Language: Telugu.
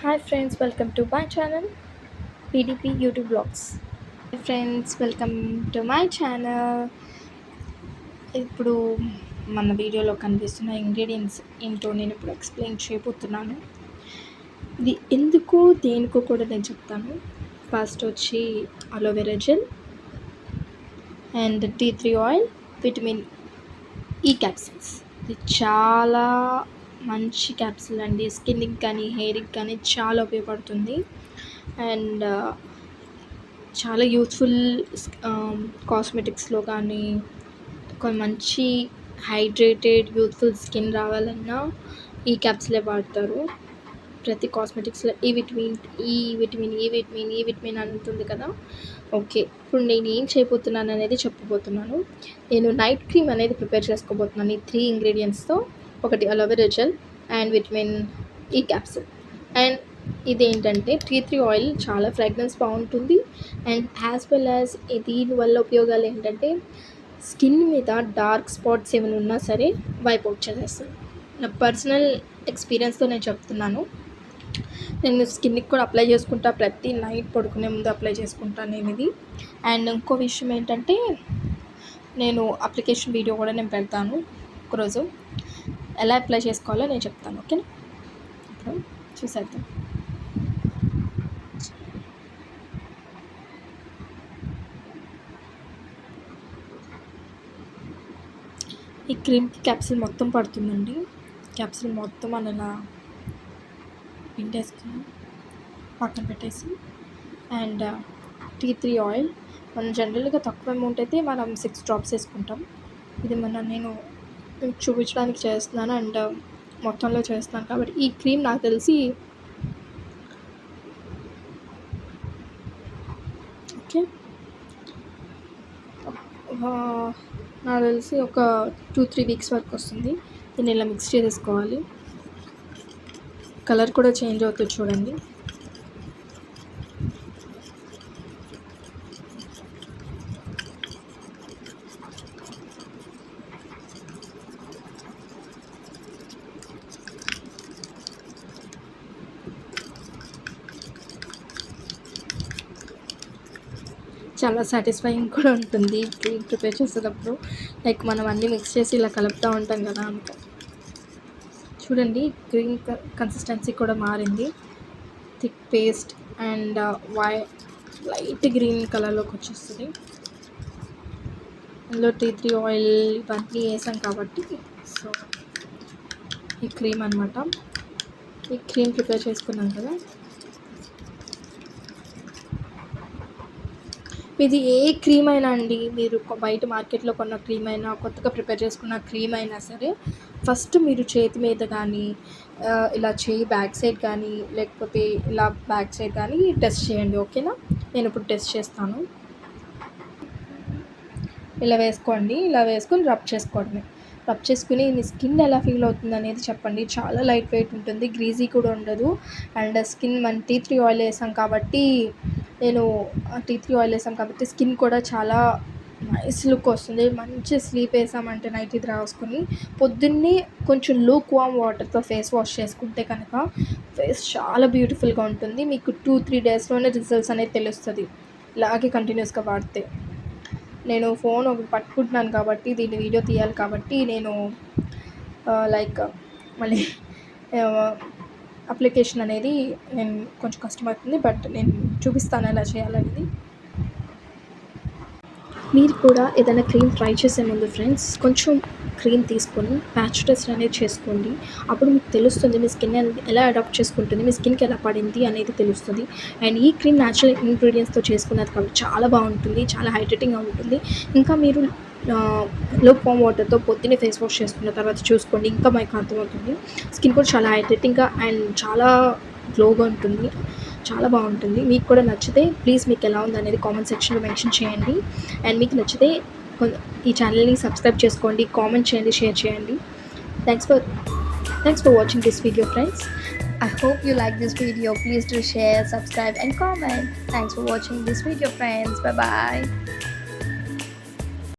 Hi friends, welcome to my channel PDP YouTube Vlogs. Hi friends, welcome to my channel. ఇప్పుడు మన వీడియోలో కనిపిస్తున్న ఇంగ్రీడియంట్స్ ఏంటో నేను ఇప్పుడు ఎక్స్ప్లెయిన్ చేయబోతున్నాను. ఇది ఎందుకు దేనికో కూడా నేను చెప్తాను. ఫస్ట్ వచ్చి aloe vera gel and tea tree oil, vitamin E capsules. ఇది చాలా మంచి క్యాప్సిల్ అండి. స్కిన్కి కానీ హెయిర్కి కానీ చాలా ఉపయోగపడుతుంది. అండ్ చాలా యూత్ఫుల్ కాస్మెటిక్స్లో కానీ ఒక మంచి హైడ్రేటెడ్ యూత్ఫుల్ స్కిన్ రావాలన్నా ఈ క్యాప్సిలే వాడతారు. ప్రతి కాస్మెటిక్స్లో ఈ విటమిన్ అని ఉంటుంది కదా. ఓకే, ఇప్పుడు నేను ఏం చేయబోతున్నాను అనేది చెప్పబోతున్నాను. నేను నైట్ క్రీమ్ అనేది ప్రిపేర్ చేసుకోబోతున్నాను ఈ 3 ఇంగ్రీడియంట్స్తో. ఒకటి aloe vera gel and vitamin E capsule. And ఇదేంటంటే టీ ట్రీ ఆయిల్ చాలా ఫ్రాగ్రెన్స్ బాగుంటుంది. అండ్ యాజ్ వెల్ యాజ్ దీనివల్ల ఉపయోగాలు ఏంటంటే స్కిన్ మీద డార్క్ స్పాట్స్ ఏమైనా ఉన్నా సరే వైప్ అవుట్ చేసేస్తుంది. నా పర్సనల్ ఎక్స్పీరియన్స్తో నేను చెప్తున్నాను. నేను స్కిన్కి కూడా అప్లై చేసుకుంటా, ప్రతి నైట్ పడుకునే ముందు అప్లై చేసుకుంటాను నేను ఇది. అండ్ ఇంకో విషయం ఏంటంటే నేను అప్లికేషన్ వీడియో కూడా నేను పెడతాను ఒకరోజు. ఎలా అప్లై చేసుకోవాలో నేను చెప్తాను. ఓకేనా, ఇప్పుడు చూసేద్దాం. ఈ క్రీమ్కి క్యాప్సిల్ మొత్తం పడుతుందండి. క్యాప్సిల్ మొత్తం అని ఇలా పిండేసుకుని పక్కన పెట్టేసి, అండ్ టీ ట్రీ ఆయిల్ మనం జనరల్గా తక్కువ అమౌంట్ అయితే మనం 6 డ్రాప్స్ వేసుకుంటాం. ఇది నేను చూపించడానికి చేస్తున్నాను అండ్ మొత్తంలో చేస్తున్నాను కాబట్టి ఈ క్రీమ్ నాకు తెలిసి ఓకే నాకు తెలిసి ఒక 2-3 వీక్స్ వరకు వస్తుంది. దీన్ని ఇలా మిక్స్ చేసేసుకోవాలి. కలర్ కూడా చేంజ్ అవుతుంది చూడండి. చాలా సాటిస్ఫైయింగ్ కూడా ఉంటుంది క్రీమ్ ప్రిపేర్ చేసేటప్పుడు. లైక్ మనం అన్నీ మిక్స్ చేసి ఇలా కలుపుతూ ఉంటాం కదా అంత. చూడండి, క్రీమ్ కన్సిస్టెన్సీ కూడా మారింది. Thick paste and light green కలర్లోకి వచ్చేస్తుంది. అందులో టీ ట్రీ ఆయిల్ ఇవన్నీ వేసాం కాబట్టి సో ఈ క్రీమ్ అనమాట. ఈ క్రీమ్ ప్రిపేర్ చేసుకున్నాం కదా. ఇది ఏ క్రీమ్ అయినా అండి, మీరు బయట మార్కెట్లో కొన్న క్రీమ్ అయినా, కొత్తగా ప్రిపేర్ చేసుకున్న క్రీమ్ అయినా సరే, ఫస్ట్ మీరు చేతి మీద కానీ ఇలా చేయి బ్యాక్ సైడ్ కానీ లేకపోతే ఇలా బ్యాక్ సైడ్ కానీ టెస్ట్ చేయండి. ఓకేనా, నేను ఇప్పుడు టెస్ట్ చేస్తాను. ఇలా వేసుకోండి. ఇలా వేసుకొని రబ్ చేసుకోవడమే. రబ్ చేసుకుని మీ స్కిన్ ఎలా ఫీల్ అవుతుంది అనేది చెప్పండి. చాలా లైట్ వెయిట్ ఉంటుంది, గ్రీజీ కూడా ఉండదు. అండ్ స్కిన్ మన టీ ట్రీ ఆయిల్ వేసాం కాబట్టి స్కిన్ కూడా చాలా నైస్ లుక్ వస్తుంది. మంచి స్లీప్ వేసామంటే నైట్ ఇది రాసుకొని పొద్దున్నే కొంచెం లూక్ వామ్ వాటర్తో ఫేస్ వాష్ చేసుకుంటే కనుక ఫేస్ చాలా బ్యూటిఫుల్గా ఉంటుంది. మీకు 2-3 డేస్లోనే రిజల్ట్స్ అనేది తెలుస్తుంది ఇలాగే కంటిన్యూస్గా వాడితే. నేను ఫోన్ ఒకటి పట్టుకుంటున్నాను కాబట్టి దీన్ని వీడియో తీయాలి కాబట్టి నేను మళ్ళీ అప్లికేషన్ అనేది నేను కొంచెం కష్టమవుతుంది. బట్ నేను చూపిస్తాను ఎలా చేయాలనేది. మీరు కూడా ఏదైనా క్రీమ్ ట్రై చేసే ముందు ఫ్రెండ్స్ కొంచెం క్రీమ్ తీసుకొని ప్యాచ్ టెస్ట్ అనేది చేసుకోండి. అప్పుడు మీకు తెలుస్తుంది మీ స్కిన్ ఎలా అడాప్ట్ చేసుకుంటుంది, మీ స్కిన్కి ఎలా పడింది అనేది తెలుస్తుంది. అండ్ ఈ క్రీమ్ న్యాచురల్ ఇంగ్రీడియంట్స్తో చేసుకున్నది కాబట్టి చాలా బాగుంటుంది, చాలా హైడ్రేటింగ్గా ఉంటుంది. ఇంకా మీరు లూక్ వామ్ వాటర్తో పొద్దున్నే ఫేస్ వాష్ చేసుకున్న తర్వాత చూసుకోండి, ఇంకా మీకు అర్థమవుతుంది. స్కిన్ కూడా చాలా హైడ్రేటింగ్గా అండ్ చాలా గ్లోగా ఉంటుంది, చాలా బాగుంటుంది. మీకు కూడా నచ్చితే ప్లీజ్ మీకు ఎలా ఉంది అనేది కామెంట్ సెక్షన్లో మెన్షన్ చేయండి. అండ్ మీకు నచ్చితే ఈ ఛానల్ని సబ్స్క్రైబ్ చేసుకోండి, కామెంట్ చేయండి, షేర్ చేయండి. Thanks for watching this video friends. I hope you like this video. Please do share, subscribe and comment. Thanks for watching this video friends. Bye bye.